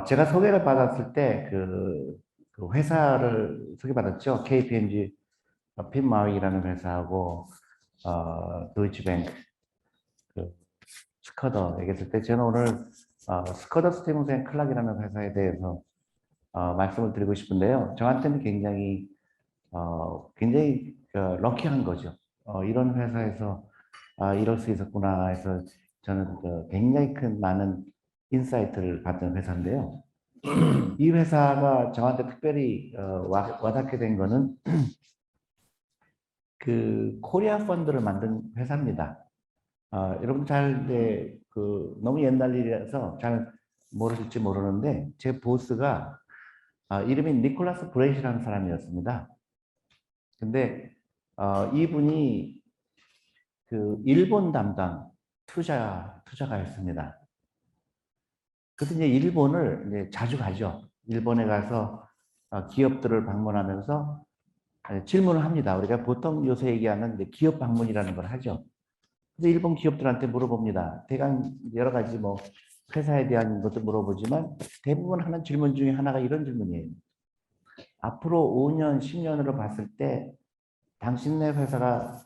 제가 소개를 받았을 때 그 회사를 소개받았죠. KPMG 핀마이라는 회사하고 도이치뱅크 그 스커더 얘기했을 때 저는 오늘 스커더 스티븐슨 클락이라는 회사에 대해서 말씀을 드리고 싶은데요. 저한테는 굉장히 럭키한 거죠. 이런 회사에서 이럴 수 있었구나 해서 저는 굉장히 큰 많은 인사이트를 받은 회사인데요. 이 회사가 저한테 특별히 와닿게 된 거는 그 코리아 펀드를 만든 회사입니다. 여러분 잘 이제 너무 옛날 일이라서 잘 모르실지 모르는데 제 보스가 이름이 니콜라스 브레이시라는 사람이었습니다. 근데 이분이 그 일본 담당 투자가였습니다. 그래서 이제 일본을 이제 자주 가죠. 일본에 가서 기업들을 방문하면서 질문을 합니다. 우리가 보통 요새 얘기하는 이제 기업 방문이라는 걸 하죠. 그래서 일본 기업들한테 물어봅니다. 대강 여러 가지 뭐 회사에 대한 것도 물어보지만 대부분 하는 질문 중에 하나가 이런 질문이에요. 앞으로 5년, 10년으로 봤을 때 당신네 회사가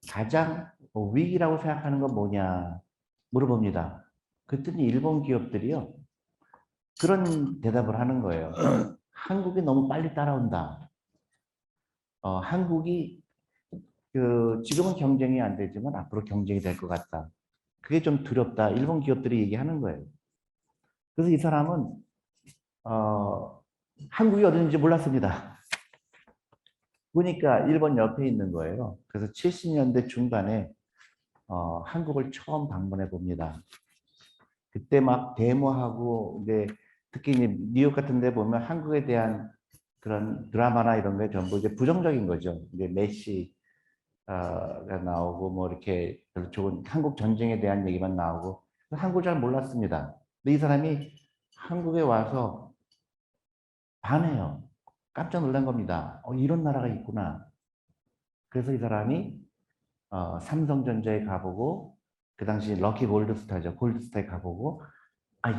가장 위기라고 생각하는 건 뭐냐 물어봅니다. 그랬더니 일본 기업들이요. 그런 대답을 하는 거예요. 한국이 너무 빨리 따라온다. 한국이 지금은 경쟁이 안 되지만 앞으로 경쟁이 될 것 같다. 그게 좀 두렵다. 일본 기업들이 얘기하는 거예요. 그래서 이 사람은 한국이 어딘지 몰랐습니다. 보니까 일본 옆에 있는 거예요. 그래서 70년대 중반에 한국을 처음 방문해 봅니다. 그때 막 데모하고 이제 특히 이제 뉴욕 같은 데 보면 한국에 대한 그런 드라마나 이런 게 전부 이제 부정적인 거죠. 이제 메시가 나오고 뭐 이렇게 별로 좋은 한국 전쟁에 대한 얘기만 나오고 한국 잘 몰랐습니다. 근데 이 사람이 한국에 와서 반해요. 깜짝 놀란 겁니다. 이런 나라가 있구나. 그래서 이 사람이 삼성전자에 가보고 그 당시 럭키 골드스타죠. 골드스타에 가보고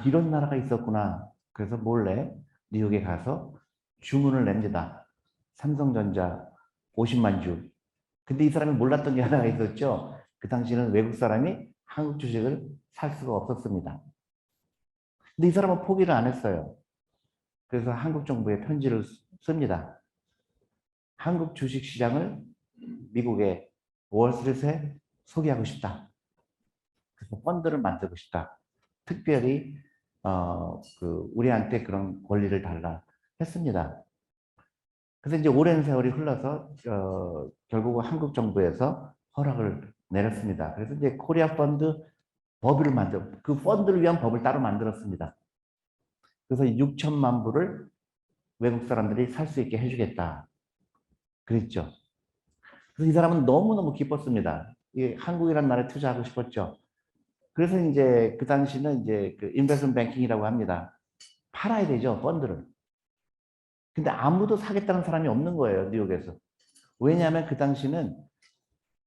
이런 나라가 있었구나. 그래서 몰래 뉴욕에 가서 주문을 냅니다. 삼성전자 50만 주. 근데 이 사람이 몰랐던 게 하나가 있었죠. 그 당시에는 외국 사람이 한국 주식을 살 수가 없었습니다. 근데 이 사람은 포기를 안 했어요. 그래서 한국 정부에 편지를 씁니다. 한국 주식 시장을 미국의 월스트리트에 소개하고 싶다. 그래서 펀드를 만들고 싶다. 특별히 우리한테 그런 권리를 달라 했습니다. 그래서 이제 오랜 세월이 흘러서 결국 한국 정부에서 허락을 내렸습니다. 그래서 이제 코리아 펀드 법을 그 펀드를 위한 법을 따로 만들었습니다. 그래서 6천만 불을 외국 사람들이 살 수 있게 해주겠다. 그랬죠. 그래서 이 사람은 너무너무 기뻤습니다. 한국이라는 나라에 투자하고 싶었죠. 그래서 이제 그 당시는 이제 그 인베스트먼트 뱅킹이라고 합니다. 팔아야 되죠, 펀드를. 근데 아무도 사겠다는 사람이 없는 거예요, 뉴욕에서. 왜냐하면 그 당시는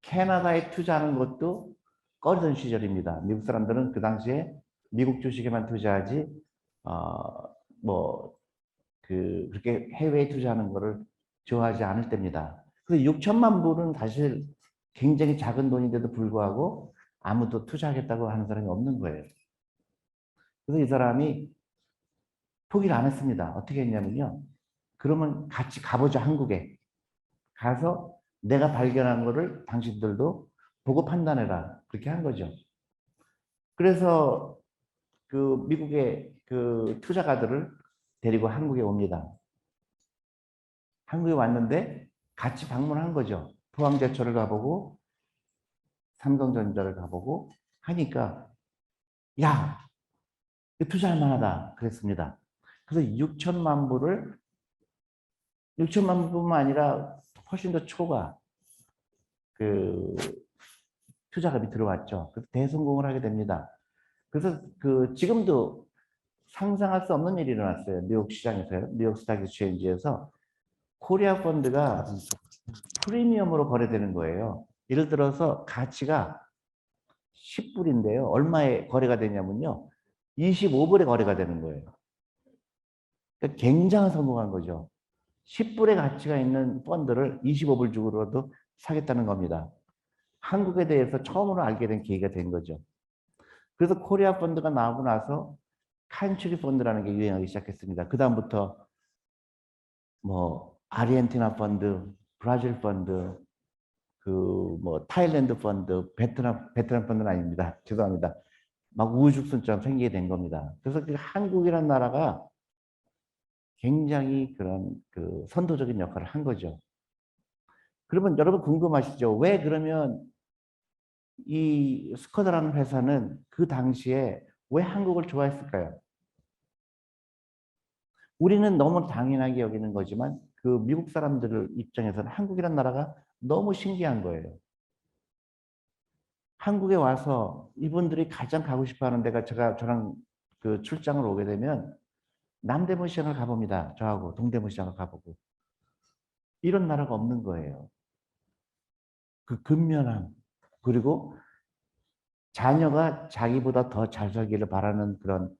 캐나다에 투자하는 것도 꺼리던 시절입니다. 미국 사람들은 그 당시에 미국 주식에만 투자하지, 뭐, 그렇게 해외에 투자하는 거를 좋아하지 않을 때입니다. 그래서 6천만 불은 사실 굉장히 작은 돈인데도 불구하고 아무도 투자하겠다고 하는 사람이 없는 거예요. 그래서 이 사람이 포기를 안 했습니다. 어떻게 했냐면요. 그러면 같이 가보자, 한국에. 가서 내가 발견한 거를 당신들도 보고 판단해라. 그렇게 한 거죠. 그래서 그 미국의 그 투자가들을 데리고 한국에 옵니다. 한국에 왔는데 같이 방문한 거죠. 포항제철을 가보고 삼성전자를 가보고 하니까 야, 이거 투자할 만하다 그랬습니다. 그래서 6천만 불뿐만 아니라 훨씬 더 초과 그 투자금이 들어왔죠. 그래서 대성공을 하게 됩니다. 그래서 지금도 상상할 수 없는 일이 일어났어요. 뉴욕 시장에서요. 뉴욕 스탁 익스체인지에서 코리아 펀드가 프리미엄으로 거래되는 거예요. 예를 들어서 가치가 10불인데요. 얼마에 거래가 되냐면요. 25불에 거래가 되는 거예요. 그러니까 굉장히 성공한 거죠. 10불의 가치가 있는 펀드를 25불 주고라도 사겠다는 겁니다. 한국에 대해서 처음으로 알게 된 계기가 된 거죠. 그래서 코리아 펀드가 나오고 나서 칸츄리 펀드라는 게 유행하기 시작했습니다. 그 다음부터 뭐 아르헨티나 펀드, 브라질 펀드, 그 뭐 타일랜드 펀드, 베트남 펀드는 아닙니다. 죄송합니다. 막 우후죽순처럼 생기게 된 겁니다. 그래서 그 한국이라는 나라가 굉장히 그런 그 선도적인 역할을 한 거죠. 그러면 여러분 궁금하시죠? 왜 그러면 이 스코다라는 회사는 그 당시에 왜 한국을 좋아했을까요? 우리는 너무 당연하게 여기는 거지만 그 미국 사람들 입장에서는 한국이란 나라가 너무 신기한 거예요. 한국에 와서 이분들이 가장 가고 싶어 하는 데가 저랑 그 출장을 오게 되면 남대문 시장을 가봅니다. 저하고 동대문 시장을 가보고. 이런 나라가 없는 거예요. 그 근면함. 그리고 자녀가 자기보다 더 잘 살기를 바라는 그런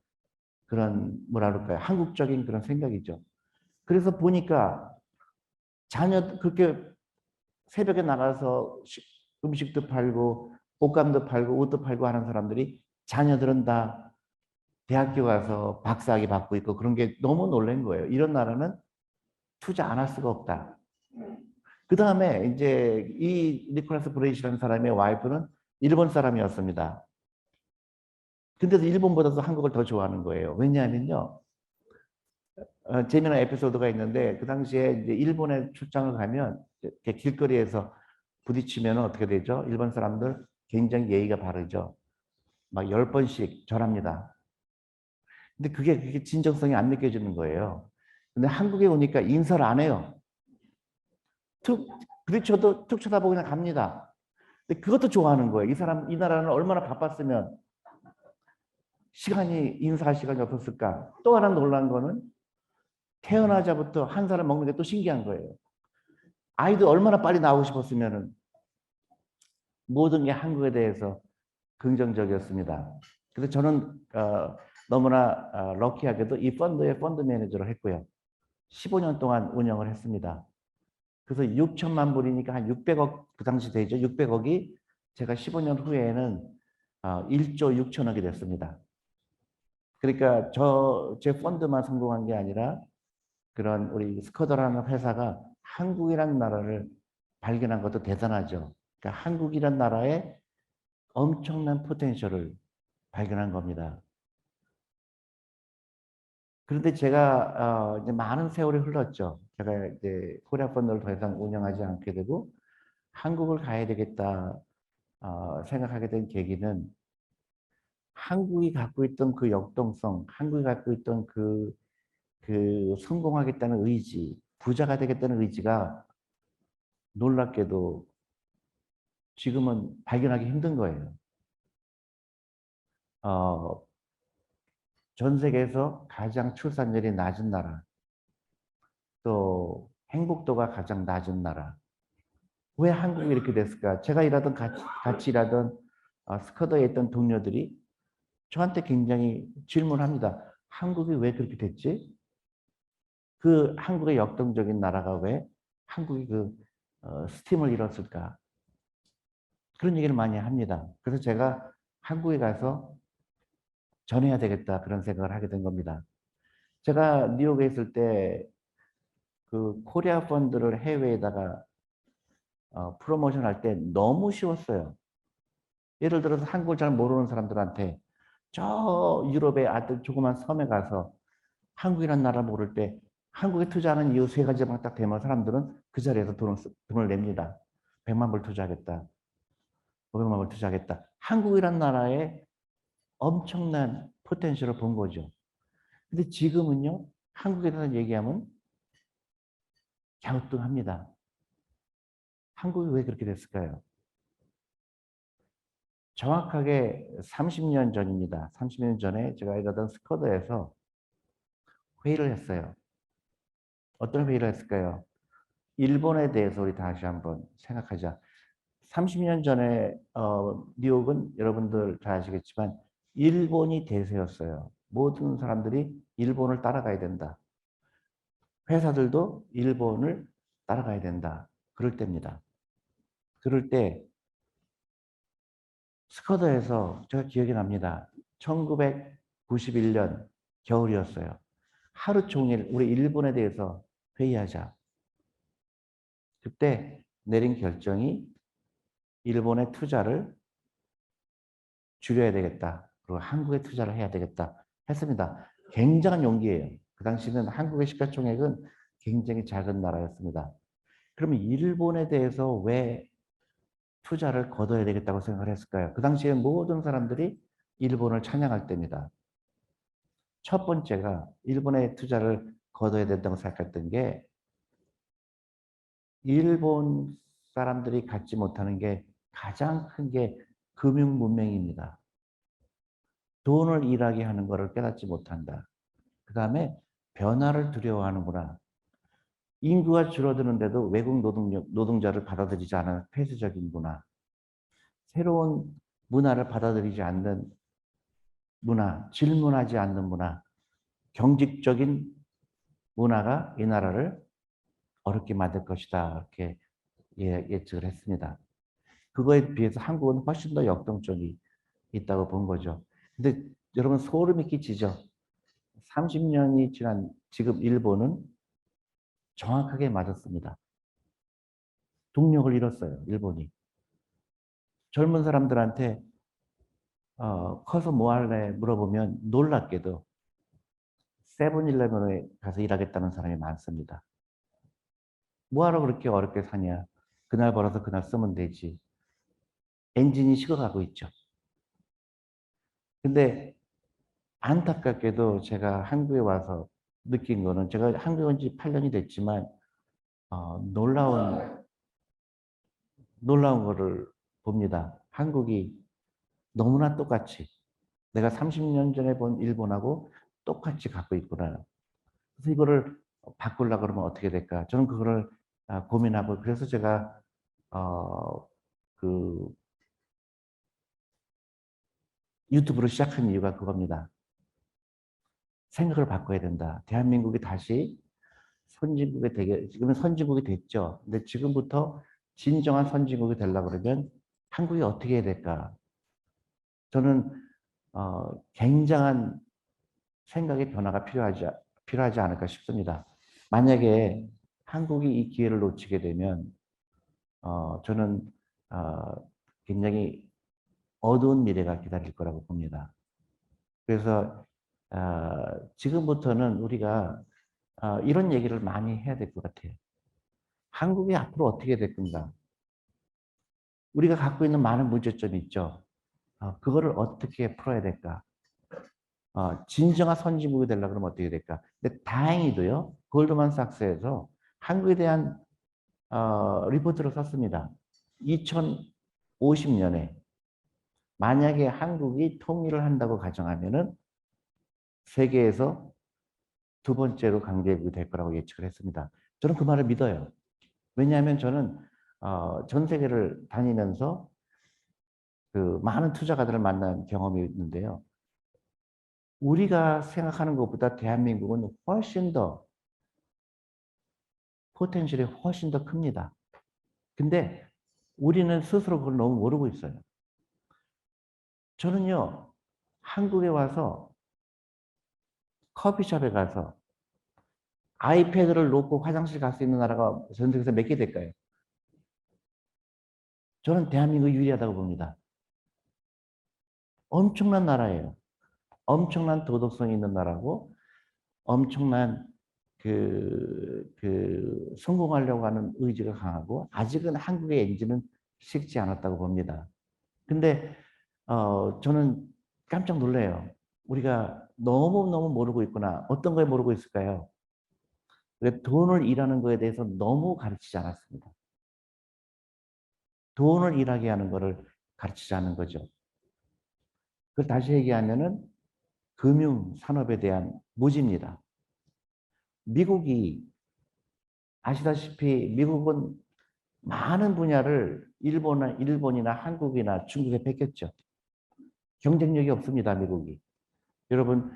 뭐라 그럴까요? 한국적인 그런 생각이죠. 그래서 보니까 자녀 그렇게 새벽에 나가서 음식도 팔고 옷감도 팔고 옷도 팔고 하는 사람들이 자녀들은 다 대학교 가서 박사학위 받고 있고 그런 게 너무 놀란 거예요. 이런 나라는 투자 안 할 수가 없다. 그 다음에 이제 이 니콜라스 브레이시라는 사람의 와이프는 일본 사람이었습니다. 근데도 일본보다도 한국을 더 좋아하는 거예요. 왜냐하면요. 재미난 에피소드가 있는데 그 당시에 이제 일본에 출장을 가면 이렇게 길거리에서 부딪히면 어떻게 되죠? 일본 사람들 굉장히 예의가 바르죠. 막 10번씩 절합니다. 근데 그게 진정성이 안 느껴지는 거예요. 근데 한국에 오니까 인사를 안 해요. 툭 부딪혀도 툭 쳐다보고 그냥 갑니다. 근데 그것도 좋아하는 거예요. 이 나라는 얼마나 바빴으면 인사할 시간이 없었을까? 또 하나 놀란 거는 태어나자부터 한 살을 먹는 게 또 신기한 거예요. 아이도 얼마나 빨리 나오고 싶었으면은 모든 게 한국에 대해서 긍정적이었습니다. 그래서 저는 너무나 럭키하게도 이 펀드의 펀드 매니저를 했고요. 15년 동안 운영을 했습니다. 그래서 6천만 불이니까 한 600억 그 당시 되죠. 600억이 제가 15년 후에는 1조 6천억이 됐습니다. 그러니까 제 펀드만 성공한 게 아니라 그런 우리 스코더라는 회사가 한국이라는 나라를 발견한 것도 대단하죠. 그러니까 한국이라는 나라의 엄청난 포텐셜을 발견한 겁니다. 그런데 제가 이제 많은 세월이 흘렀죠. 제가 이제 코리아 펀드를 더 이상 운영하지 않게 되고 한국을 가야 되겠다 생각하게 된 계기는 한국이 갖고 있던 그 역동성, 한국이 갖고 있던 그 성공하겠다는 의지, 부자가 되겠다는 의지가 놀랍게도 지금은 발견하기 힘든 거예요. 어, 전 세계에서 가장 출산율이 낮은 나라, 또 행복도가 가장 낮은 나라. 왜 한국이 이렇게 됐을까? 제가 같이 일하던 스쿼드에 있던 동료들이 저한테 굉장히 질문합니다. 한국이 왜 그렇게 됐지? 그 한국의 역동적인 나라가 왜 한국이 스팀을 잃었을까? 그런 얘기를 많이 합니다. 그래서 제가 한국에 가서 전해야 되겠다 그런 생각을 하게 된 겁니다. 제가 뉴욕에 있을 때 그 코리아 펀드를 해외에다가 프로모션 할 때 너무 쉬웠어요. 예를 들어서 한국을 잘 모르는 사람들한테 저 유럽의 아들 조그만 섬에 가서 한국이라는 나라 모를 때 한국에 투자하는 이유 세 가지만 딱 되면 사람들은 그 자리에서 돈을 냅니다. 100만 불 투자하겠다. 500만 불 투자하겠다. 한국이라는 나라에 엄청난 포텐셜을 본 거죠. 근데 지금은요. 한국에 대해서 얘기하면 갸우뚱합니다. 한국이 왜 그렇게 됐을까요? 정확하게 30년 전입니다. 30년 전에 제가 일하던 스쿼드에서 회의를 했어요. 어떤 회의를 했을까요? 일본에 대해서 우리 다시 한번 생각하자. 30년 전에 뉴욕은 여러분들 잘 아시겠지만 일본이 대세였어요. 모든 사람들이 일본을 따라가야 된다. 회사들도 일본을 따라가야 된다. 그럴 때입니다. 그럴 때 스커더에서 제가 기억이 납니다. 1991년 겨울이었어요. 하루 종일 우리 일본에 대해서 회의하자. 그때 내린 결정이 일본의 투자를 줄여야 되겠다. 그리고 한국에 투자를 해야 되겠다. 했습니다. 굉장한 용기예요. 그 당시는 한국의 시가총액은 굉장히 작은 나라였습니다. 그러면 일본에 대해서 왜 투자를 거둬야 되겠다고 생각을 했을까요? 그 당시에 모든 사람들이 일본을 찬양할 때입니다. 첫 번째가 일본에 투자를 거둬야 된다고 생각했던 게 일본 사람들이 갖지 못하는 게 가장 큰 게 금융 문맹입니다. 돈을 일하게 하는 것을 깨닫지 못한다. 그 다음에 변화를 두려워하는구나. 인구가 줄어드는데도 외국 노동자를 받아들이지 않은 폐쇄적인 문화. 새로운 문화를 받아들이지 않는 문화, 질문하지 않는 문화, 경직적인 문화가 이 나라를 어렵게 만들 것이다. 이렇게 예측을 했습니다. 그거에 비해서 한국은 훨씬 더 역동적이 있다고 본 거죠. 근데 여러분 소름이 끼치죠. 30년이 지난 지금 일본은 정확하게 맞았습니다. 동력을 잃었어요. 일본이. 젊은 사람들한테 커서 뭐 할래 물어보면 놀랍게도 세븐일레븐에 가서 일하겠다는 사람이 많습니다. 뭐하러 그렇게 어렵게 사냐. 그날 벌어서 그날 쓰면 되지. 엔진이 식어가고 있죠. 근데 안타깝게도 제가 한국에 와서 느낀 거는 제가 한국에 온 지 8년이 됐지만 놀라운 거를 봅니다. 한국이 너무나 똑같이 내가 30년 전에 본 일본하고 똑같이 갖고 있구나. 그래서 이거를 바꾸려고 그러면 어떻게 될까? 저는 그거를 고민하고 그래서 제가 그 유튜브를 시작한 이유가 그겁니다. 생각을 바꿔야 된다. 대한민국이 다시 선진국이 되게 지금은 선진국이 됐죠. 근데 지금부터 진정한 선진국이 되려고 그러면 한국이 어떻게 해야 될까? 저는 굉장한 생각의 변화가 필요하지 않을까 싶습니다. 만약에 한국이 이 기회를 놓치게 되면 저는 굉장히 어두운 미래가 기다릴 거라고 봅니다. 그래서 지금부터는 우리가 이런 얘기를 많이 해야 될 것 같아요. 한국이 앞으로 어떻게 될 건가? 우리가 갖고 있는 많은 문제점이 있죠. 그거를 어떻게 풀어야 될까? 진정한 선진국이 되려고 그러면 어떻게 될까? 근데 다행히도요, 골드만삭스에서 한국에 대한 리포트를 썼습니다. 2050년에 만약에 한국이 통일을 한다고 가정하면은 세계에서 두 번째로 강대국이 될 거라고 예측을 했습니다. 저는 그 말을 믿어요. 왜냐하면 저는 전 세계를 다니면서 그 많은 투자가들을 만난 경험이 있는데요. 우리가 생각하는 것보다 대한민국은 훨씬 더 포텐셜이 훨씬 더 큽니다. 근데 우리는 스스로 그걸 너무 모르고 있어요. 저는요, 한국에 와서 커피숍에 가서 아이패드를 놓고 화장실 갈 수 있는 나라가 전 세계에서 몇 개 될까요? 저는 대한민국이 유리하다고 봅니다. 엄청난 나라예요. 엄청난 도덕성이 있는 나라고 엄청난 성공하려고 하는 의지가 강하고 아직은 한국의 엔진은 식지 않았다고 봅니다. 근데 저는 깜짝 놀래요. 우리가 너무너무 모르고 있구나. 어떤 걸 모르고 있을까요? 돈을 일하는 거에 대해서 너무 가르치지 않았습니다. 돈을 일하게 하는 것을 가르치지 않은 거죠. 그걸 다시 얘기하면은 금융 산업에 대한 무지입니다. 미국이 아시다시피 미국은 많은 분야를 일본이나 한국이나 중국에 뺏겼죠. 경쟁력이 없습니다, 미국이. 여러분,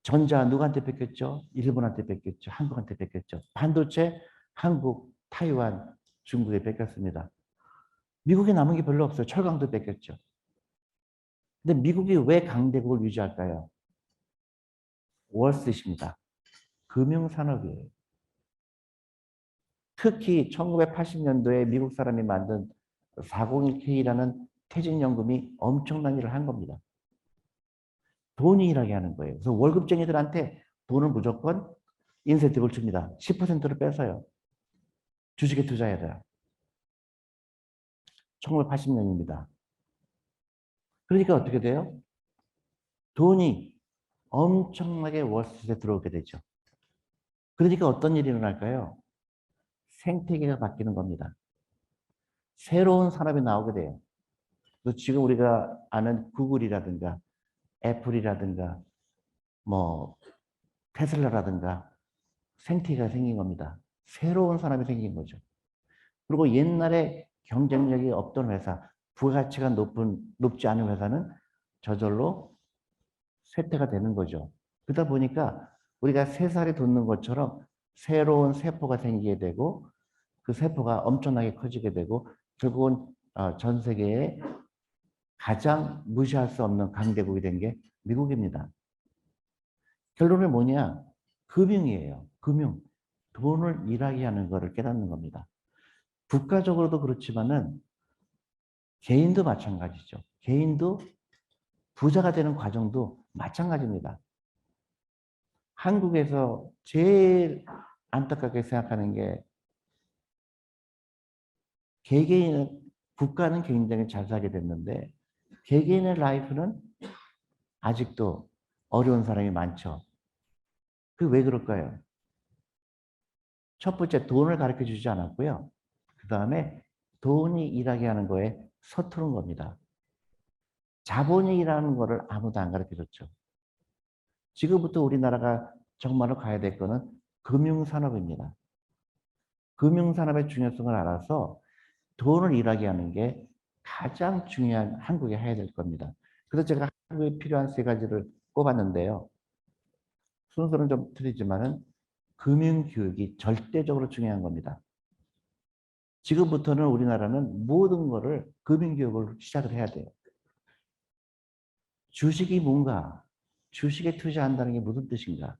전자 누구한테 뺏겼죠? 일본한테 뺏겼죠. 한국한테 뺏겼죠. 반도체 한국, 타이완, 중국에 뺏겼습니다. 미국에 남은 게 별로 없어요. 철강도 뺏겼죠. 근데 미국이 왜 강대국을 유지할까요? 월스트리트입니다. 금융산업이에요. 특히 1980년도에 미국 사람이 만든 401k라는 퇴직연금이 엄청난 일을 한 겁니다. 돈이 일하게 하는 거예요. 그래서 월급쟁이들한테 돈을 무조건 인센티브를 줍니다. 10%를 뺏어요. 주식에 투자해야 돼요. 1980년입니다. 그러니까 어떻게 돼요? 돈이 엄청나게 월스트리트에 들어오게 되죠. 그러니까 어떤 일이 일어날까요? 생태계가 바뀌는 겁니다. 새로운 산업이 나오게 돼요. 그래서 지금 우리가 아는 구글이라든가 애플이라든가 뭐 테슬라라든가 생태계가 생긴 겁니다. 새로운 산업이 생긴 거죠. 그리고 옛날에 경쟁력이 없던 회사, 부가가치가 높지 않은 회사는 저절로 쇠퇴가 되는 거죠. 그러다 보니까 우리가 새살이 돋는 것처럼 새로운 세포가 생기게 되고 그 세포가 엄청나게 커지게 되고 결국은 전 세계에 가장 무시할 수 없는 강대국이 된 게 미국입니다. 결론은 뭐냐? 금융이에요. 금융. 돈을 일하게 하는 것을 깨닫는 겁니다. 국가적으로도 그렇지만은 개인도 마찬가지죠. 개인도 부자가 되는 과정도 마찬가지입니다. 한국에서 제일 안타깝게 생각하는 게 개개인은 국가는 굉장히 잘 살게 됐는데 개개인의 라이프는 아직도 어려운 사람이 많죠. 그 왜 그럴까요? 첫 번째 돈을 가르쳐 주지 않았고요. 그 다음에 돈이 일하게 하는 거에 서투른 겁니다. 자본이 일하는 거를 아무도 안 가르쳐 줬죠. 지금부터 우리나라가 정말로 가야 될 거는 금융산업입니다. 금융산업의 중요성을 알아서 돈을 일하게 하는 게 가장 중요한 한국에 해야 될 겁니다. 그래서 제가 한국에 필요한 세 가지를 꼽았는데요. 순서는 좀 틀리지만은 금융교육이 절대적으로 중요한 겁니다. 지금부터는 우리나라는 모든 거를 금융교육을 시작을 해야 돼요. 주식이 뭔가, 주식에 투자한다는 게 무슨 뜻인가?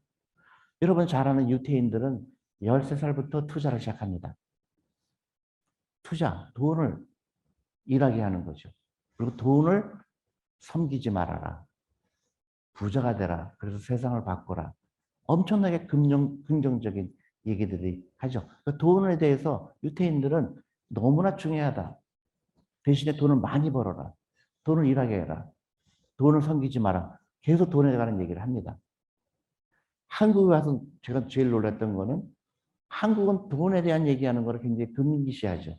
여러분 잘 아는 유태인들은 13살부터 투자를 시작합니다. 투자, 돈을 일하게 하는 거죠. 그리고 돈을 섬기지 말아라. 부자가 되라. 그래서 세상을 바꿔라. 엄청나게 긍정적인 얘기들이 하죠. 그 돈에 대해서 유태인들은 너무나 중요하다. 대신에 돈을 많이 벌어라. 돈을 일하게 해라. 돈을 섬기지 마라. 계속 돈에 관한 얘기를 합니다. 한국에 와서 제가 제일 놀랐던 거는 한국은 돈에 대한 얘기하는 거를 굉장히 금기시하죠.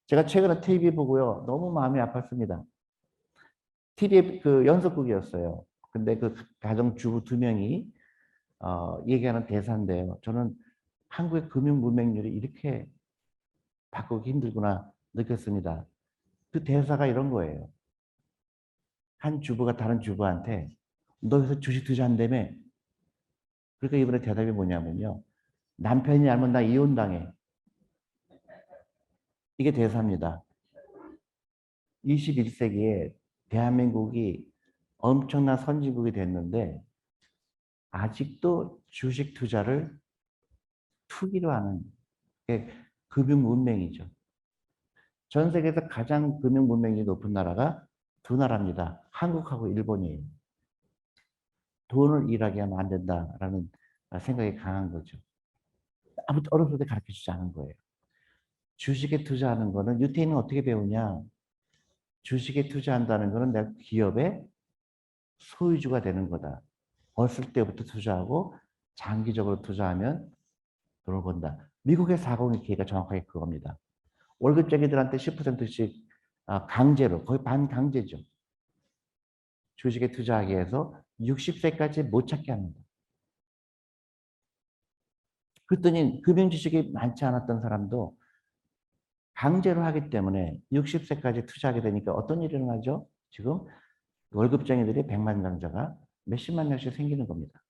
제가 최근에 TV 보고요. 너무 마음이 아팠습니다. TV의 그 연속극이었어요. 근데 그 가정주부 두 명이 얘기하는 대사인데요. 저는 한국의 금융 문맹률이 이렇게 바꾸기 힘들구나 느꼈습니다. 그 대사가 이런 거예요. 한 주부가 다른 주부한테 너 여기서 주식 투자한다며? 그러니까 이번에 대답이 뭐냐면요. 남편이 알면 나 이혼당해. 이게 대사입니다. 21세기에 대한민국이 엄청난 선진국이 됐는데 아직도 주식 투자를 투기로 하는 게 금융 문맹이죠. 전 세계에서 가장 금융 문맹이 높은 나라가 두 나라입니다. 한국하고 일본이에요. 돈을 일하게 하면 안 된다라는 생각이 강한 거죠. 아무튼 어렸을 때 가르쳐주지 않은 거예요. 주식에 투자하는 거는 유태인은 어떻게 배우냐? 주식에 투자한다는 거는 내가 기업의 소유주가 되는 거다. 어렸을 때부터 투자하고 장기적으로 투자하면 돈을 번다. 미국의 401k가 정확하게 그겁니다. 월급쟁이들한테 10%씩 강제로, 거의 반강제죠. 주식에 투자하게 해서 60세까지 못 찾게 합니다. 그랬더니 금융지식이 많지 않았던 사람도 강제로 하기 때문에 60세까지 투자하게 되니까 어떤 일이 일어나죠? 지금 월급쟁이들이 백만장자가 몇십만 명씩 생기는 겁니다.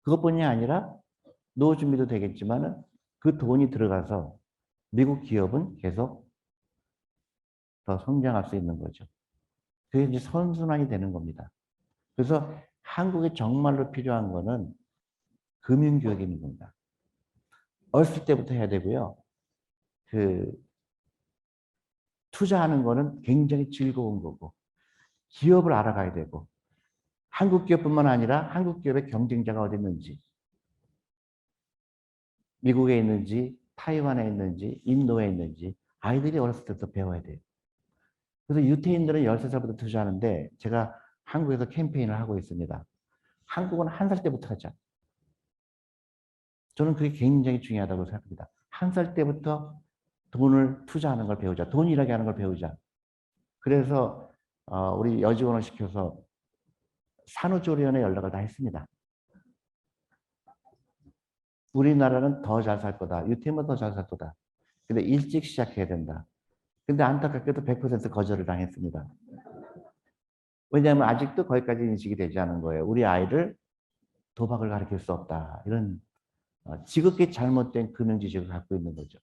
그것뿐이 아니라 노후 준비도 되겠지만 그 돈이 들어가서 미국 기업은 계속 더 성장할 수 있는 거죠. 그게 이제 선순환이 되는 겁니다. 그래서 한국에 정말로 필요한 거는 금융교육인 겁니다. 어렸을 때부터 해야 되고요. 그 투자하는 거는 굉장히 즐거운 거고 기업을 알아가야 되고 한국 기업뿐만 아니라 한국 기업의 경쟁자가 어디 있는지 미국에 있는지 타이완에 있는지 인도에 있는지 아이들이 어렸을 때부터 배워야 돼요. 그래서 유태인들은 13살부터 투자하는데 제가 한국에서 캠페인을 하고 있습니다. 한국은 1살 때부터 하자. 저는 그게 굉장히 중요하다고 생각합니다. 1살 때부터 돈을 투자하는 걸 배우자. 돈 일하게 하는 걸 배우자. 그래서 우리 여직원을 시켜서 산후조리원에 연락을 다 했습니다. 우리나라는 더 잘 살 거다. 유태인은 더 잘 살 거다. 근데 일찍 시작해야 된다. 근데 안타깝게도 100% 거절을 당했습니다. 왜냐하면 아직도 거기까지 인식이 되지 않은 거예요. 우리 아이를 도박을 가르칠 수 없다. 이런 지극히 잘못된 금융지식을 갖고 있는 거죠.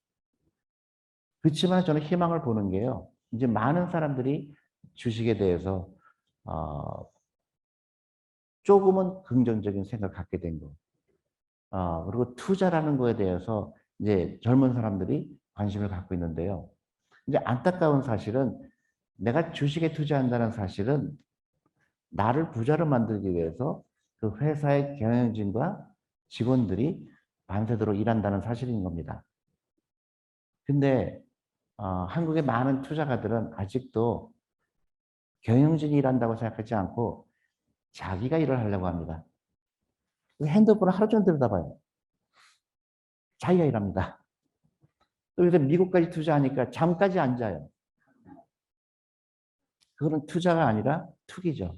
그렇지만 저는 희망을 보는 게요. 이제 많은 사람들이 주식에 대해서 조금은 긍정적인 생각을 갖게 된 거. 그리고 투자라는 거에 대해서 이제 젊은 사람들이 관심을 갖고 있는데요. 이제 안타까운 사실은 내가 주식에 투자한다는 사실은 나를 부자로 만들기 위해서 그 회사의 경영진과 직원들이 밤새도록 일한다는 사실인 겁니다. 근데 한국의 많은 투자가들은 아직도 경영진이 일한다고 생각하지 않고 자기가 일을 하려고 합니다. 핸드폰을 하루 종일 들여다봐요. 자기가 일합니다. 또 요새 미국까지 투자하니까 잠까지 안 자요. 그거는 투자가 아니라 투기죠.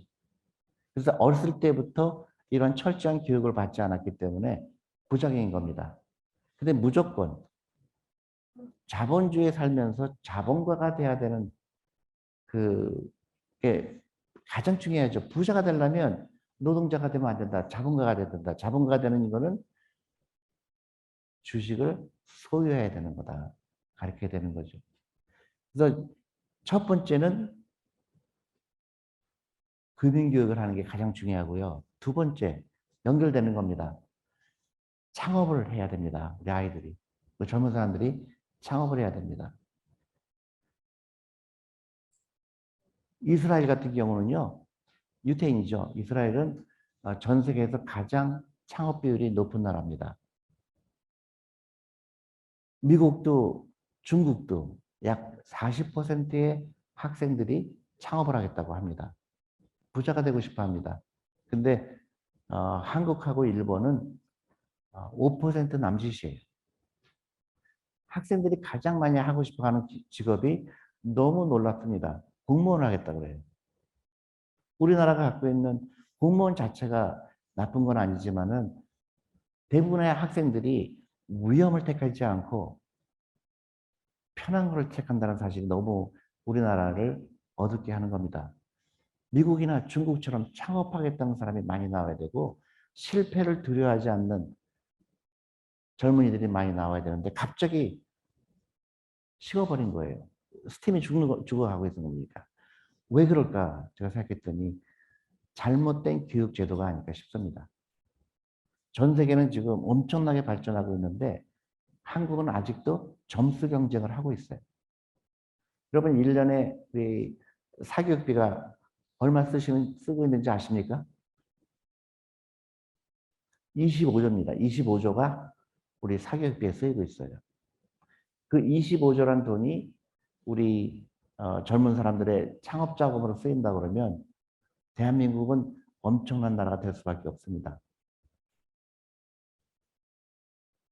그래서 어렸을 때부터 이런 철저한 교육을 받지 않았기 때문에 부작용인 겁니다. 근데 무조건 자본주의에 살면서 자본가가 돼야 되는 그게 가장 중요하죠. 부자가 되려면 노동자가 되면 안 된다. 자본가가 돼야 된다. 자본가가 되는 이거는 주식을 소유해야 되는 거다. 가르쳐야 되는 거죠. 그래서 첫 번째는 금융교육을 하는 게 가장 중요하고요. 두 번째, 연결되는 겁니다. 창업을 해야 됩니다. 우리 아이들이. 젊은 사람들이 창업을 해야 됩니다. 이스라엘 같은 경우는요. 유태인이죠. 이스라엘은 전 세계에서 가장 창업 비율이 높은 나라입니다. 미국도 중국도 약 40%의 학생들이 창업을 하겠다고 합니다. 부자가 되고 싶어 합니다. 근데 한국하고 일본은 5% 남짓이에요. 학생들이 가장 많이 하고 싶어 하는 직업이 너무 놀랍습니다. 공무원을 하겠다고 그래요. 우리나라가 갖고 있는 공무원 자체가 나쁜 건 아니지만은 대부분의 학생들이 위험을 택하지 않고 편한 걸 택한다는 사실이 너무 우리나라를 어둡게 하는 겁니다. 미국이나 중국처럼 창업하겠다는 사람이 많이 나와야 되고 실패를 두려워하지 않는 젊은이들이 많이 나와야 되는데 갑자기 식어버린 거예요. 스팀이 죽어가고 있는 겁니까? 왜 그럴까? 제가 생각했더니 잘못된 교육 제도가 아닐까 싶습니다. 전 세계는 지금 엄청나게 발전하고 있는데 한국은 아직도 점수 경쟁을 하고 있어요. 여러분 1년에 우리 사교육비가 얼마 쓰고 있는지 아십니까? 25조입니다. 25조가 우리 사교육비에 쓰이고 있어요. 그 25조란 돈이 우리 젊은 사람들의 창업 자금으로 쓰인다 그러면 대한민국은 엄청난 나라가 될 수밖에 없습니다.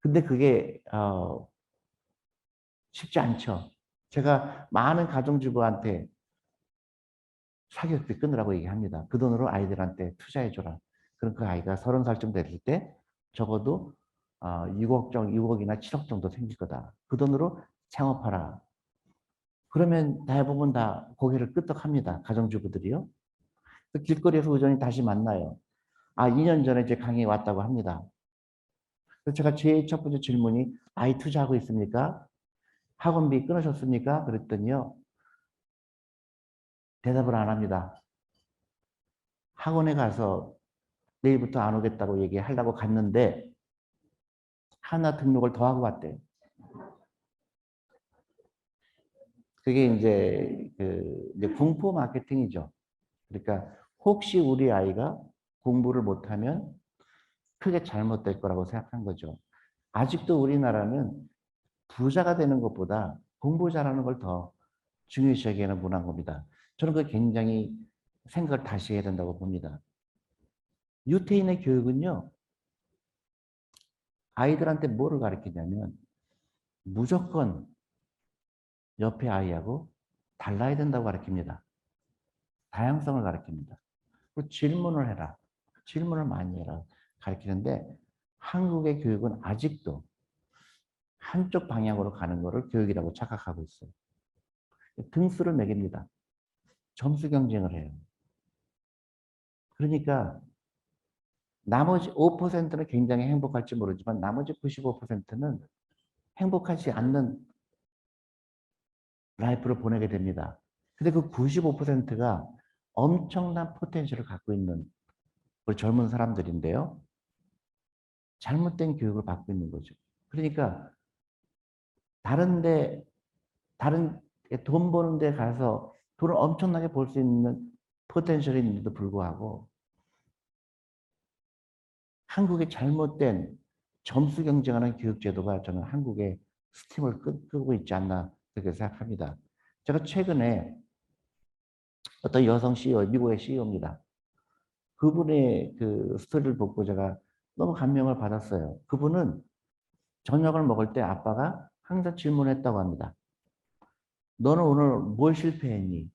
근데 그게 쉽지 않죠. 제가 많은 가정주부한테 사교육비 끊으라고 얘기합니다. 그 돈으로 아이들한테 투자해줘라. 그럼 그 아이가 30살쯤 됐을 때 적어도 6억이나 7억 정도 생길 거다. 그 돈으로 창업하라. 그러면 대부분 다 고개를 끄덕합니다. 가정주부들이요. 길거리에서 의전이 다시 만나요. 2년 전에 제 강의에 왔다고 합니다. 그래서 제가 제일 첫 번째 질문이 아이 투자하고 있습니까? 학원비 끊으셨습니까? 그랬더니요. 대답을 안 합니다. 학원에 가서 내일부터 안 오겠다고 얘기하려고 갔는데 하나 등록을 더 하고 왔대요. 그게 이제 공포 마케팅이죠. 그러니까 혹시 우리 아이가 공부를 못하면 크게 잘못될 거라고 생각한 거죠. 아직도 우리나라는 부자가 되는 것보다 공부 잘하는 걸 더 중요시 여기는 문화인 겁니다. 저는 그 굉장히 생각을 다시 해야 된다고 봅니다. 유태인의 교육은요, 아이들한테 뭐를 가르치냐면 무조건 옆에 아이하고 달라야 된다고 가르칩니다. 다양성을 가르칩니다. 그리고 질문을 해라. 질문을 많이 해라. 가르치는데 한국의 교육은 아직도 한쪽 방향으로 가는 것을 교육이라고 착각하고 있어요. 등수를 매깁니다. 점수 경쟁을 해요. 그러니까 나머지 5%는 굉장히 행복할지 모르지만 나머지 95%는 행복하지 않는 라이프를 보내게 됩니다. 근데 그 95%가 엄청난 포텐셜을 갖고 있는 우리 젊은 사람들인데요. 잘못된 교육을 받고 있는 거죠. 그러니까 다른데 다른 돈 버는 데 가서 돈을 엄청나게 벌 수 있는 포텐셜이 있는데도 불구하고 한국의 잘못된 점수 경쟁하는 교육제도가 저는 한국의 스팀을 끄고 있지 않나 그렇게 생각합니다. 제가 최근에 어떤 여성 CEO, 미국의 CEO입니다. 그분의 그 스토리를 보고 제가 너무 감명을 받았어요. 그분은 저녁을 먹을 때 아빠가 항상 질문했다고 합니다. 너는 오늘 뭘 실패했니?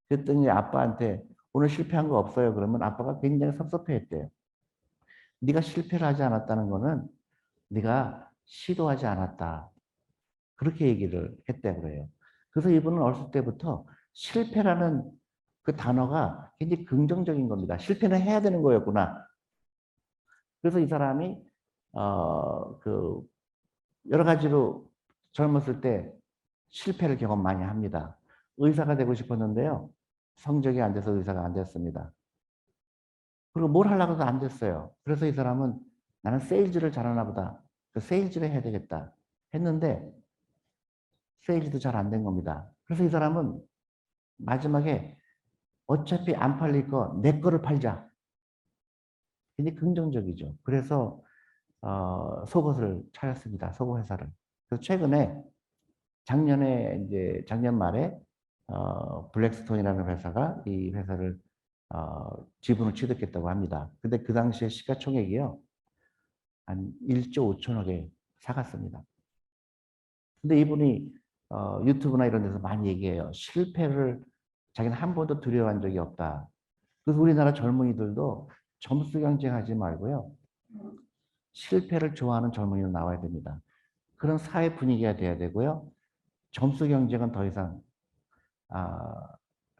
그랬더니 아빠한테 오늘 실패한 거 없어요. 그러면 아빠가 굉장히 섭섭해했대요. 네가 실패를 하지 않았다는 거는 네가 시도하지 않았다. 그렇게 얘기를 했대 그래요. 그래서 이분은 어렸을 때부터 실패라는 그 단어가 굉장히 긍정적인 겁니다. 실패는 해야 되는 거였구나. 그래서 이 사람이 그 여러 가지로 젊었을 때 실패를 경험 많이 합니다. 의사가 되고 싶었는데요. 성적이 안 돼서 의사가 안 됐습니다. 그리고 뭘 하려고 해도 안 됐어요. 그래서 이 사람은 나는 세일즈를 잘하나 보다. 그 세일즈를 해야 되겠다. 했는데 세일즈도 잘 안 된 겁니다. 그래서 이 사람은 마지막에 어차피 안 팔릴 거 내 거를 팔자. 굉장히 긍정적이죠. 그래서 속옷을 차렸습니다. 속옷 회사를. 그래서 최근에 작년 말에 블랙스톤이라는 회사가 이 회사를 지분을 취득했다고 합니다. 근데 그 당시에 시가총액이요. 한 1조 5천억에 사갔습니다. 근데 이분이 유튜브나 이런 데서 많이 얘기해요. 실패를 자기는 한 번도 두려워한 적이 없다. 그래서 우리나라 젊은이들도 점수 경쟁하지 말고요. 실패를 좋아하는 젊은이로 나와야 됩니다. 그런 사회 분위기가 돼야 되고요. 점수 경쟁은 더 이상 아,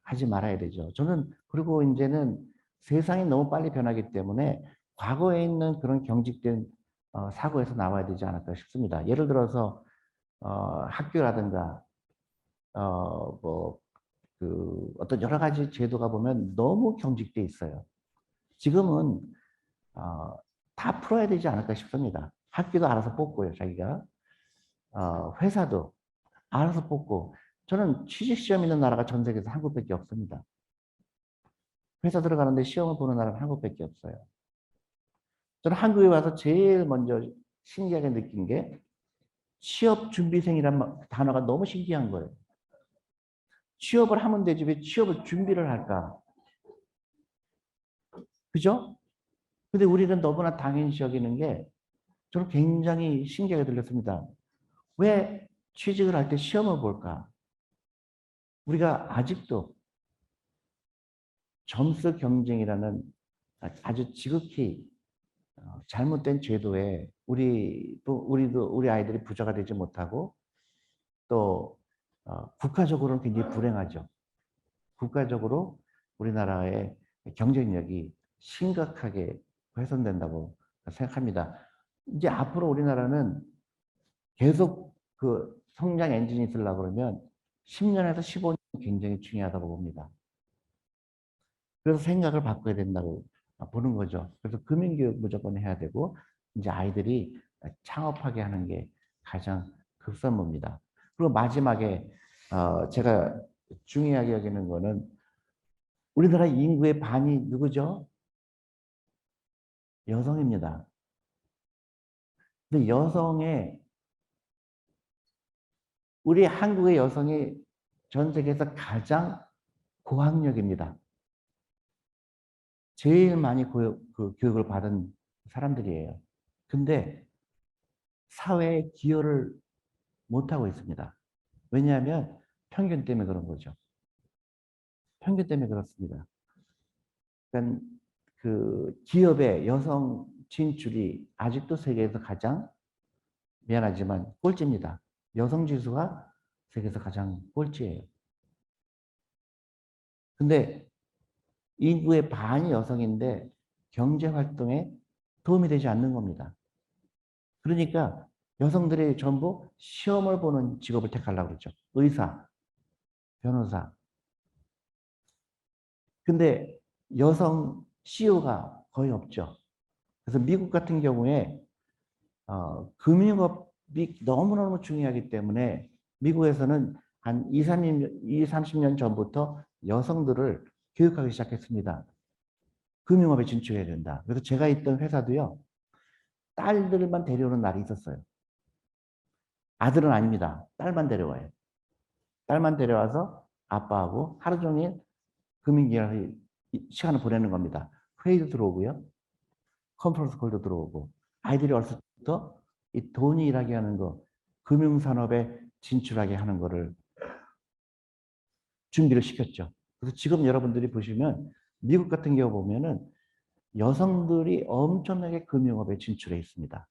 하지 말아야 되죠. 저는 그리고 이제는 세상이 너무 빨리 변하기 때문에 과거에 있는 그런 경직된 사고에서 나와야 되지 않을까 싶습니다. 예를 들어서 학교라든가 뭐 그 어떤 여러 가지 제도가 보면 너무 경직돼 있어요. 지금은 어, 다 풀어야 되지 않을까 싶습니다. 학교도 알아서 뽑고요, 자기가. 회사도 알아서 뽑고. 저는 취직 시험 있는 나라가 전 세계에서 한국밖에 없습니다. 회사 들어가는데 시험을 보는 나라는 한국밖에 없어요. 저는 한국에 와서 제일 먼저 신기하게 느낀 게 취업 준비생이란 단어가 너무 신기한 거예요. 취업을 하면 되지 왜 취업을 준비를 할까? 그죠? 근데 우리는 너무나 당연시 여기는 게 저는 굉장히 신기하게 들렸습니다. 왜 취직을 할 때 시험을 볼까? 우리가 아직도 점수 경쟁이라는 아주 지극히 잘못된 제도에 우리 아이들이 부자가 되지 못하고 또 국가적으로는 굉장히 불행하죠. 국가적으로 우리나라의 경쟁력이 심각하게 훼손된다고 생각합니다. 이제 앞으로 우리나라는 계속 그 성장 엔진이 있으려고 그러면 10년에서 15년 굉장히 중요하다고 봅니다. 그래서 생각을 바꿔야 된다고 보는 거죠. 그래서 금융교육 무조건 해야 되고, 이제 아이들이 창업하게 하는 게 가장 급선무입니다. 그리고 마지막에 제가 중요하게 여기는 거는 우리나라 인구의 반이 누구죠? 여성입니다. 근데 우리 한국의 여성이 전 세계에서 가장 고학력입니다. 제일 많이 교육을 받은 사람들이에요. 근데 사회에 기여를 못하고 있습니다. 왜냐하면 편견 때문에 그런 거죠. 편견 때문에 그렇습니다. 그러니까 그 기업의 여성 진출이 아직도 세계에서 가장, 미안하지만 꼴찌입니다. 여성 지수가 세계에서 가장 꼴찌예요. 근데 인구의 반이 여성인데 경제 활동에 도움이 되지 않는 겁니다. 그러니까 여성들이 전부 시험을 보는 직업을 택하려고 그러죠. 의사, 변호사. 근데 여성 CEO가 거의 없죠. 그래서 미국 같은 경우에 금융업이 너무너무 중요하기 때문에 미국에서는 한 30년 전부터 여성들을 교육하기 시작했습니다. 금융업에 진출해야 된다. 그래서 제가 있던 회사도요, 딸들만 데려오는 날이 있었어요. 아들은 아닙니다. 딸만 데려와요. 딸만 데려와서 아빠하고 하루 종일 금융기관에서 시간을 보내는 겁니다. 회의도 들어오고요. 컨퍼런스 콜도 들어오고. 아이들이 어렸을 때부터 이 돈이 일하게 하는 거, 금융산업에 진출하게 하는 거를 준비를 시켰죠. 그래서 지금 여러분들이 보시면 미국 같은 경우 보면은 여성들이 엄청나게 금융업에 진출해 있습니다.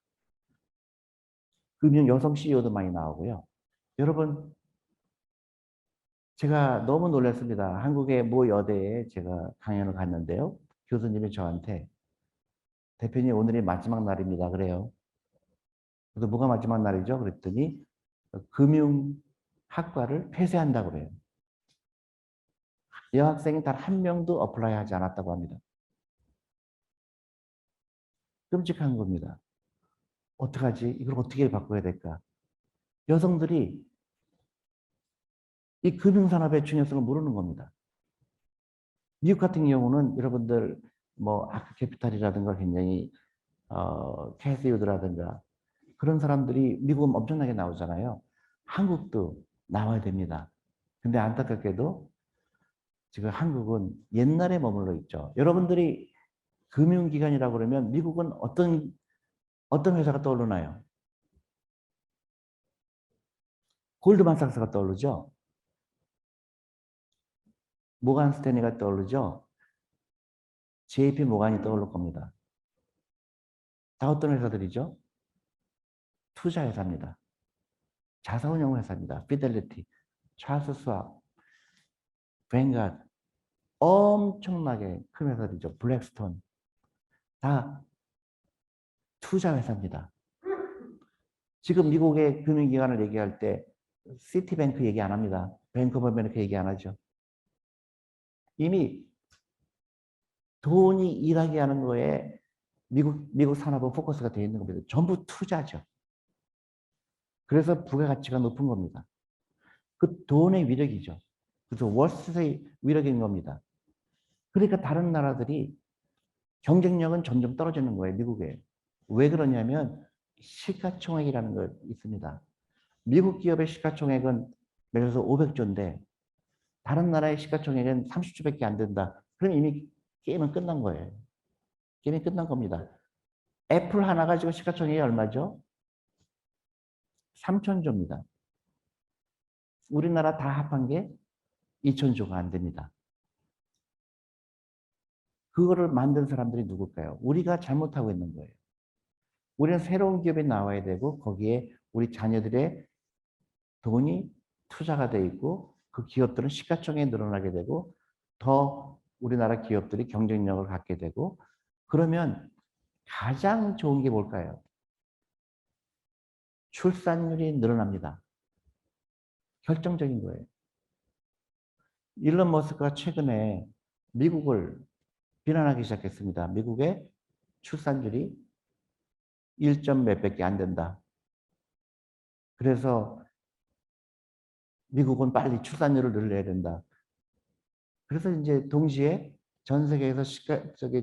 금융 여성 CEO도 많이 나오고요. 여러분, 제가 너무 놀랐습니다. 한국의 모 여대에 제가 강연을 갔는데요. 교수님이 저한테 대표님 오늘이 마지막 날입니다. 그래요. 그래서 뭐가 마지막 날이죠? 그랬더니 금융학과를 폐쇄한다고 그래요. 여학생이 단 한 명도 어플라이 하지 않았다고 합니다. 끔찍한 겁니다. 어떡하지? 이걸 어떻게 바꿔야 될까? 여성들이 이 금융산업의 중요성을 모르는 겁니다. 미국 같은 경우는 여러분들 뭐 아크캐피탈이라든가 굉장히 캐시우드라든가 그런 사람들이 미국은 엄청나게 나오잖아요. 한국도 나와야 됩니다. 근데 안타깝게도 지금 한국은 옛날에 머물러 있죠. 여러분들이 금융기관이라고 그러면 미국은 어떤 회사가 떠오르나요? 골드만삭스가 떠오르죠. 모간 스탠리가 떠오르죠. JP 모간이 떠오를 겁니다. 다 어떤 회사들이죠? 투자 회사입니다. 자사운용 회사입니다. 피델리티, 찰스 스왑, 뱅가드, 엄청나게 큰 회사들이죠. 블랙스톤, 다 투자 회사입니다. 지금 미국의 금융기관을 얘기할 때 시티뱅크 얘기 안 합니다. 뱅크 오브 아메리카 얘기 안 하죠. 이미 돈이 일하게 하는 거에 미국 산업은 포커스가 되어 있는 겁니다. 전부 투자죠. 그래서 부가가치가 높은 겁니다. 그 돈의 위력이죠. 그래서 월스트리트의 위력인 겁니다. 그러니까 다른 나라들이 경쟁력은 점점 떨어지는 거예요, 미국에. 왜 그러냐면 시가총액이라는 거 있습니다. 미국 기업의 시가총액은 예를 들어서 500조인데 다른 나라의 시가총액은 30조밖에 안 된다. 그럼 이미 게임은 끝난 거예요. 게임이 끝난 겁니다. 애플 하나 가지고 시가총액이 얼마죠? 3천조입니다. 우리나라 다 합한 게 2천조가 안 됩니다. 그거를 만든 사람들이 누굴까요? 우리가 잘못하고 있는 거예요. 우리는 새로운 기업이 나와야 되고 거기에 우리 자녀들의 돈이 투자가 돼 있고 그 기업들은 시가총액이 늘어나게 되고 더 우리나라 기업들이 경쟁력을 갖게 되고 그러면 가장 좋은 게 뭘까요? 출산율이 늘어납니다. 결정적인 거예요. 일론 머스크가 최근에 미국을 비난하기 시작했습니다. 미국의 출산율이 1점 몇백이 안 된다. 그래서 미국은 빨리 출산율을 늘려야 된다. 그래서 이제 동시에 전 세계에서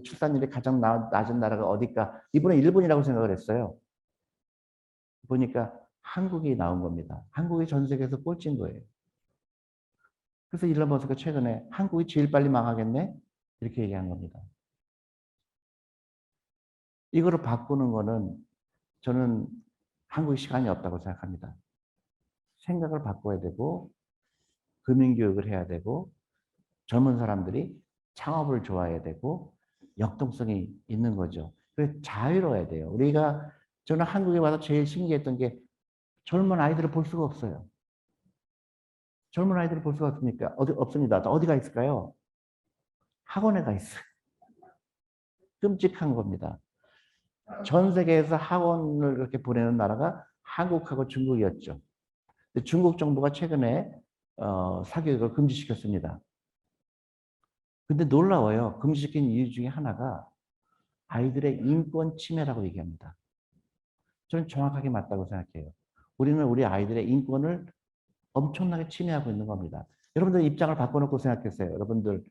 출산율이 가장 낮은 나라가 어딜까? 이번에 일본이라고 생각을 했어요. 보니까 한국이 나온 겁니다. 한국이 전 세계에서 꼴찌인 거예요. 그래서 일론 머스크가 최근에 한국이 제일 빨리 망하겠네? 이렇게 얘기한 겁니다. 이거를 바꾸는 거는 저는 한국이 시간이 없다고 생각합니다. 생각을 바꿔야 되고 금융교육을 해야 되고 젊은 사람들이 창업을 좋아해야 되고 역동성이 있는 거죠. 그래서 자유로워야 돼요. 저는 한국에 와서 제일 신기했던 게 젊은 아이들을 볼 수가 없어요. 젊은 아이들을 볼 수가 없으니까 없습니다. 어디가 있을까요? 학원에 가 있어요. 끔찍한 겁니다. 전 세계에서 학원을 그렇게 보내는 나라가 한국하고 중국이었죠. 중국 정부가 최근에 사교육을 금지시켰습니다. 근데 놀라워요. 금지시킨 이유 중에 하나가 아이들의 인권 침해라고 얘기합니다. 저는 정확하게 맞다고 생각해요. 우리는 우리 아이들의 인권을 엄청나게 침해하고 있는 겁니다. 여러분들 입장을 바꿔놓고 생각했어요. 여러분들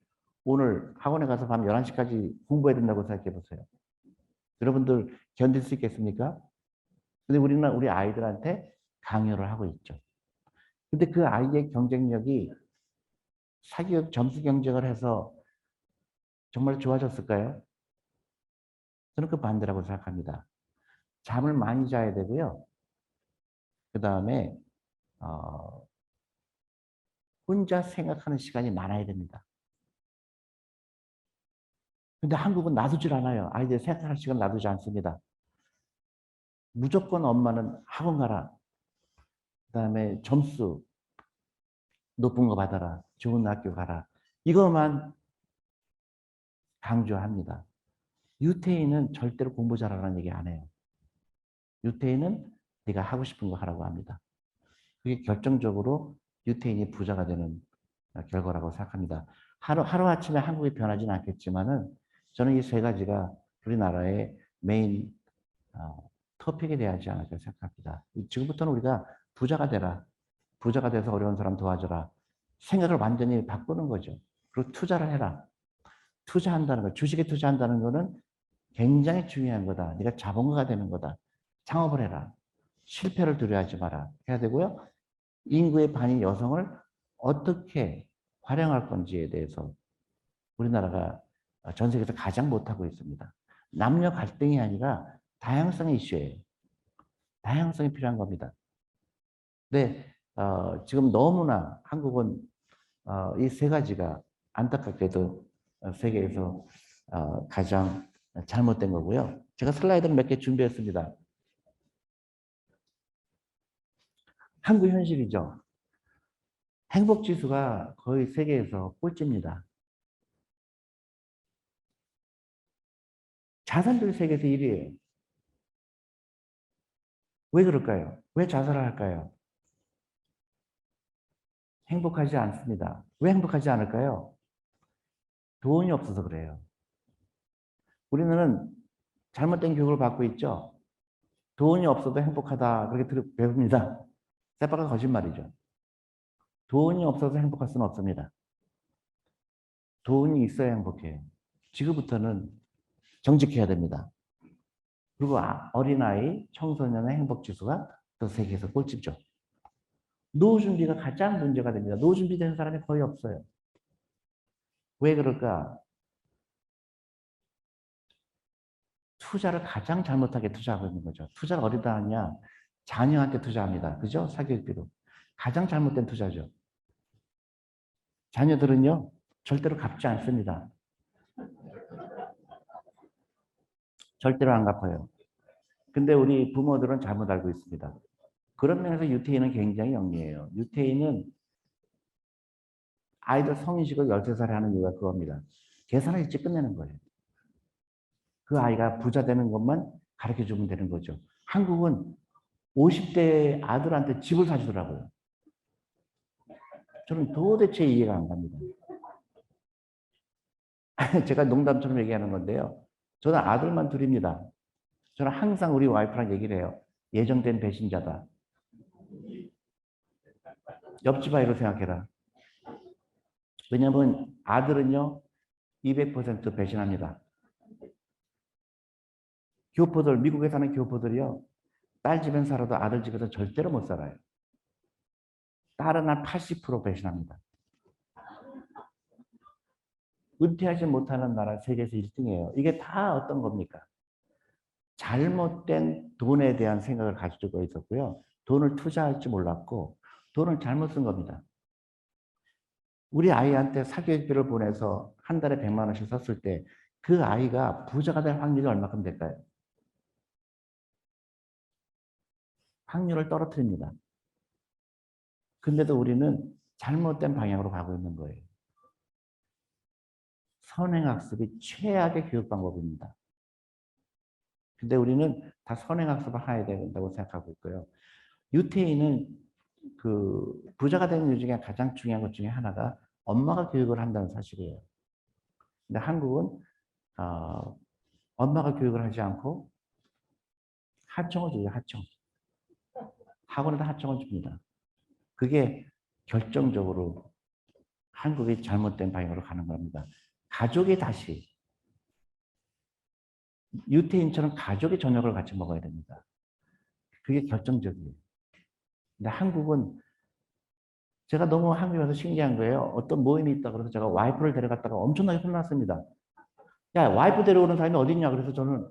오늘 학원에 가서 밤 11시까지 공부해야 된다고 생각해 보세요. 여러분들 견딜 수 있겠습니까? 근데 우리는 우리 아이들한테 강요를 하고 있죠. 근데 그 아이의 경쟁력이 사교육 점수 경쟁을 해서 정말 좋아졌을까요? 저는 그 반대라고 생각합니다. 잠을 많이 자야 되고요. 그 다음에 혼자 생각하는 시간이 많아야 됩니다. 근데 한국은 놔두질 않아요. 아이들 생각할 시간 놔두지 않습니다. 무조건 엄마는 학원 가라. 그 다음에 점수 높은 거 받아라. 좋은 학교 가라. 이것만 강조합니다. 유태인은 절대로 공부 잘하라는 얘기 안 해요. 유태인은 네가 하고 싶은 거 하라고 합니다. 그게 결정적으로 유태인이 부자가 되는 결과라고 생각합니다. 하루아침에 한국이 변하지는 않겠지만은 저는 이 세 가지가 우리나라의 메인 토픽이 돼야지 않을까 생각합니다. 지금부터는 우리가 부자가 되라. 부자가 돼서 어려운 사람 도와줘라. 생각을 완전히 바꾸는 거죠. 그리고 투자를 해라. 투자한다는 거, 주식에 투자한다는 거는 굉장히 중요한 거다. 네가 자본가가 되는 거다. 창업을 해라. 실패를 두려워하지 마라. 해야 되고요. 인구의 반인 여성을 어떻게 활용할 건지에 대해서 우리나라가 전 세계에서 가장 못하고 있습니다. 남녀 갈등이 아니라 다양성의 이슈예요. 다양성이 필요한 겁니다. 근데 지금 너무나 한국은 이 세 가지가 안타깝게도 세계에서 가장 잘못된 거고요. 제가 슬라이드를 몇 개 준비했습니다. 한국 현실이죠. 행복지수가 거의 세계에서 꼴찌입니다. 자산들이 세계에서 1위예요. 왜 그럴까요? 왜 자살을 할까요? 행복하지 않습니다. 왜 행복하지 않을까요? 돈이 없어서 그래요. 우리는 잘못된 교육을 받고 있죠. 돈이 없어도 행복하다 그렇게 배웁니다. 새빨간 거짓말이죠. 돈이 없어서 행복할 수는 없습니다. 돈이 있어야 행복해요. 지금부터는 정직해야 됩니다. 그리고 어린아이, 청소년의 행복지수가 또 세계에서 꼴찌죠. 노후 준비가 가장 문제가 됩니다. 노후 준비된 사람이 거의 없어요. 왜 그럴까? 투자를 가장 잘못하게 투자하고 있는 거죠. 투자를 어디다 하냐? 자녀한테 투자합니다. 그죠? 사교육비로. 가장 잘못된 투자죠. 자녀들은요, 절대로 갚지 않습니다. 절대로 안 갚아요. 근데 우리 부모들은 잘못 알고 있습니다. 그런 면에서 유태인은 굉장히 영리해요. 유태인은 아이들 성인식을 13살에 하는 이유가 그겁니다. 계산을 일찍 끝내는 거예요. 그 아이가 부자 되는 것만 가르쳐 주면 되는 거죠. 한국은 50대 아들한테 집을 사주더라고요. 저는 도대체 이해가 안 갑니다. 제가 농담처럼 얘기하는 건데요. 저는 아들만 둘입니다. 저는 항상 우리 와이프랑 얘기를 해요. 예정된 배신자다. 옆집 아이로 생각해라. 왜냐하면 아들은요 200% 배신합니다. 교포들, 미국에 사는 교포들이요 딸 집엔 살아도 아들 집에서 절대로 못 살아요. 딸은 한 80% 배신합니다. 은퇴하지 못하는 나라 세계에서 1등이에요. 이게 다 어떤 겁니까? 잘못된 돈에 대한 생각을 가지고 있었고요. 돈을 투자할 줄 몰랐고 돈을 잘못 쓴 겁니다. 우리 아이한테 사교육비를 보내서 한 달에 100만 원씩 썼을 때 그 아이가 부자가 될 확률이 얼마큼 될까요? 확률을 떨어뜨립니다. 근데도 우리는 잘못된 방향으로 가고 있는 거예요. 선행학습이 최악의 교육 방법입니다. 근데 우리는 다 선행학습을 해야 된다고 생각하고 있고요. 유태인은 그 부자가 되는 이유 중에 가장 중요한 것 중에 하나가 엄마가 교육을 한다는 사실이에요. 근데 한국은 엄마가 교육을 하지 않고 하청을 줘요. 하청. 학원에다 하청을 줍니다. 그게 결정적으로 한국이 잘못된 방향으로 가는 겁니다. 가족이 다시 유태인처럼 가족이 저녁을 같이 먹어야 됩니다. 그게 결정적이에요. 근데 한국은 제가 너무 한국에 와서 신기한 거예요. 어떤 모임이 있다 그래서 제가 와이프를 데려갔다가 엄청나게 혼났습니다. 야, 와이프 데려오는 사람이 어디 있냐 그래서 저는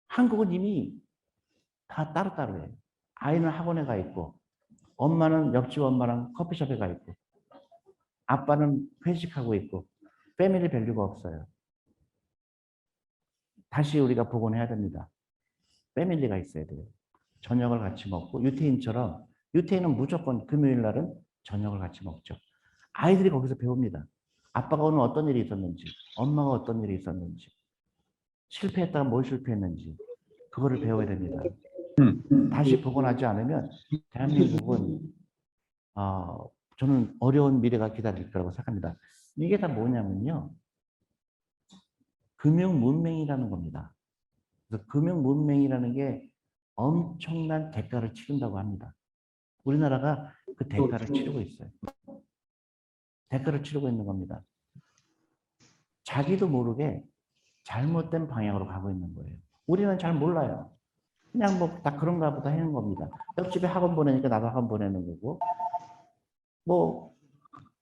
한국은 이미 다 따로따로해요. 아이는 학원에 가 있고 엄마는 옆집 엄마랑 커피숍에 가 있고 아빠는 회식하고 있고 패밀리 밸류가 없어요. 다시 우리가 복원해야 됩니다. 패밀리가 있어야 돼요. 저녁을 같이 먹고 유태인처럼 유태인은 무조건 금요일 날은 저녁을 같이 먹죠. 아이들이 거기서 배웁니다. 아빠가 오늘 어떤 일이 있었는지 엄마가 어떤 일이 있었는지 실패했다가 뭘 실패했는지 그거를 배워야 됩니다. 다시 복원하지 않으면 대한민국은 저는 어려운 미래가 기다릴 거라고 생각합니다. 이게 다 뭐냐면요. 금융문맹이라는 겁니다. 그래서 금융문맹이라는 게 엄청난 대가를 치른다고 합니다. 우리나라가 그 대가를 치르고 있어요. 대가를 치르고 있는 겁니다. 자기도 모르게 잘못된 방향으로 가고 있는 거예요. 우리는 잘 몰라요. 그냥 뭐 다 그런가 보다 하는 겁니다. 옆집에 학원 보내니까 나도 학원 보내는 거고 뭐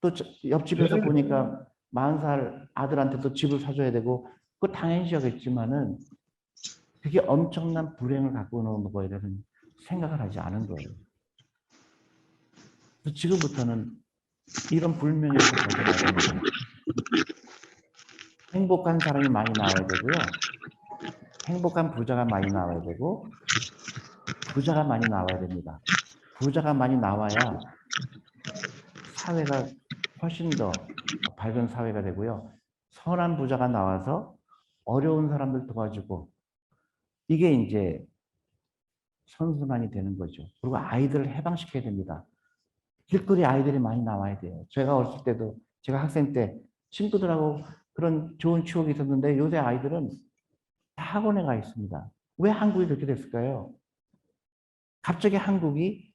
또 옆집에서 보니까 40살 아들한테도 집을 사줘야 되고 그거 당연시 여겼지만은 그게 엄청난 불행을 갖고 오는 거에 대해서는 생각을 하지 않은 거예요. 그래서 지금부터는 이런 불명예에서 벗어나야 됩니다. 행복한 사람이 많이 나와야 되고요. 행복한 부자가 많이 나와야 되고 부자가 많이 나와야 됩니다. 부자가 많이 나와야 사회가 훨씬 더 밝은 사회가 되고요. 선한 부자가 나와서 어려운 사람들 도와주고 이게 이제 선순환이 되는 거죠. 그리고 아이들을 해방시켜야 됩니다. 길거리 아이들이 많이 나와야 돼요. 제가 어렸을 때도 제가 학생 때 친구들하고 그런 좋은 추억이 있었는데 요새 아이들은 다 학원에 가 있습니다. 왜 한국이 그렇게 됐을까요? 갑자기 한국이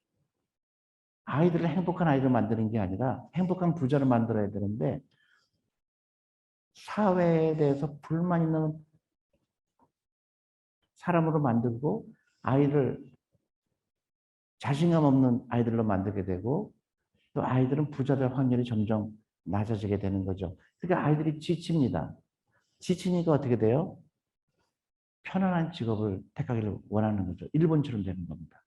아이들을 행복한 아이를 만드는 게 아니라 행복한 부자를 만들어야 되는데 사회에 대해서 불만 있는 사람으로 만들고 아이를 자신감 없는 아이들로 만들게 되고 또 아이들은 부자 될 확률이 점점 낮아지게 되는 거죠. 그러니까 아이들이 지칩니다. 지치니까 어떻게 돼요? 편안한 직업을 택하기를 원하는 거죠. 일본처럼 되는 겁니다.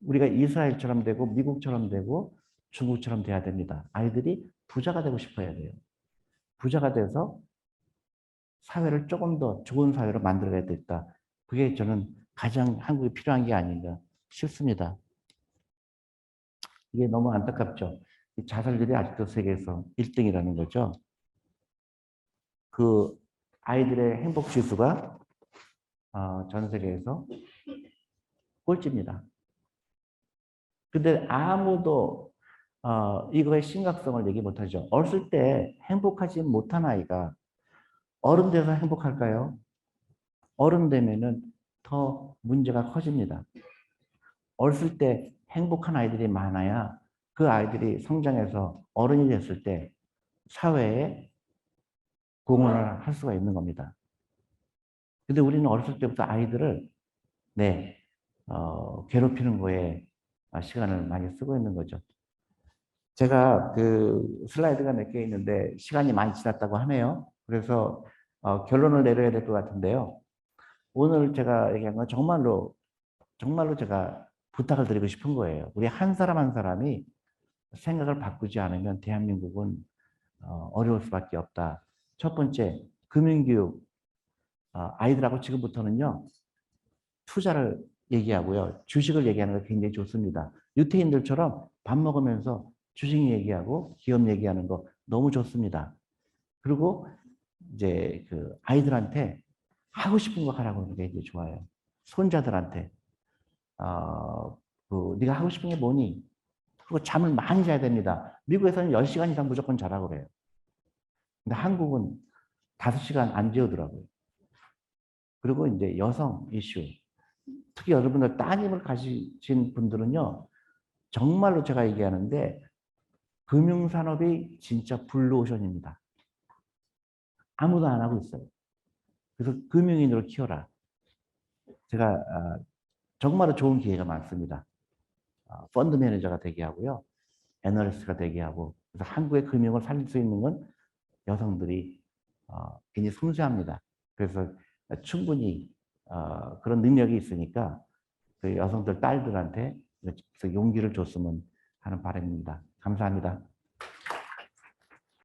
우리가 이스라엘처럼 되고 미국처럼 되고 중국처럼 돼야 됩니다. 아이들이 부자가 되고 싶어야 돼요. 부자가 돼서 사회를 조금 더 좋은 사회로 만들어야 되겠다. 그게 저는 가장 한국에 필요한 게 아닌가 싶습니다. 이게 너무 안타깝죠. 이 자살률이 아직도 세계에서 1등이라는 거죠. 그 아이들의 행복 지수가 전 세계에서 꼴찌입니다. 근데 아무도 이거의 심각성을 얘기 못하죠. 어렸을 때 행복하지 못한 아이가 어른 돼서 행복할까요? 어른 되면은 더 문제가 커집니다. 어렸을 때 행복한 아이들이 많아야 그 아이들이 성장해서 어른이 됐을 때 사회에 공헌을 할 수가 있는 겁니다. 근데 우리는 어렸을 때부터 아이들을 네, 괴롭히는 거에 시간을 많이 쓰고 있는 거죠. 제가 그 슬라이드가 몇 개 있는데 시간이 많이 지났다고 하네요. 그래서 결론을 내려야 될 것 같은데요. 오늘 제가 얘기한 건 정말로 제가 부탁을 드리고 싶은 거예요. 우리 한 사람 한 사람이 생각을 바꾸지 않으면 대한민국은 어려울 수밖에 없다. 첫 번째, 금융교육. 아이들하고 지금부터는요, 투자를 얘기하고요. 주식을 얘기하는 거 굉장히 좋습니다. 유태인들처럼 밥 먹으면서 주식 얘기하고 기업 얘기하는 거 너무 좋습니다. 그리고 이제 그 아이들한테 하고 싶은 거 하라고 하는 게 이제 좋아요. 손자들한테 네가 하고 싶은 게 뭐니? 그리고 잠을 많이 자야 됩니다. 미국에서는 10시간 이상 무조건 자라고 그래요. 근데 한국은 5시간 안 재우더라고요. 그리고 이제 여성 이슈. 특히 여러분들 따님을 가지신 분들은요. 정말로 제가 얘기하는데 금융산업이 진짜 블루오션입니다. 아무도 안 하고 있어요. 그래서 금융인으로 키워라. 제가 정말로 좋은 기회가 많습니다. 펀드 매니저가 되게 하고요. 애널리스트가 되게 하고 그래서 한국의 금융을 살릴 수 있는 건 여성들이 굉장히 섬세합니다. 그래서 충분히 그런 능력이 있으니까 그 여성들 딸들한테 용기를 줬으면 하는 바람입니다. 감사합니다.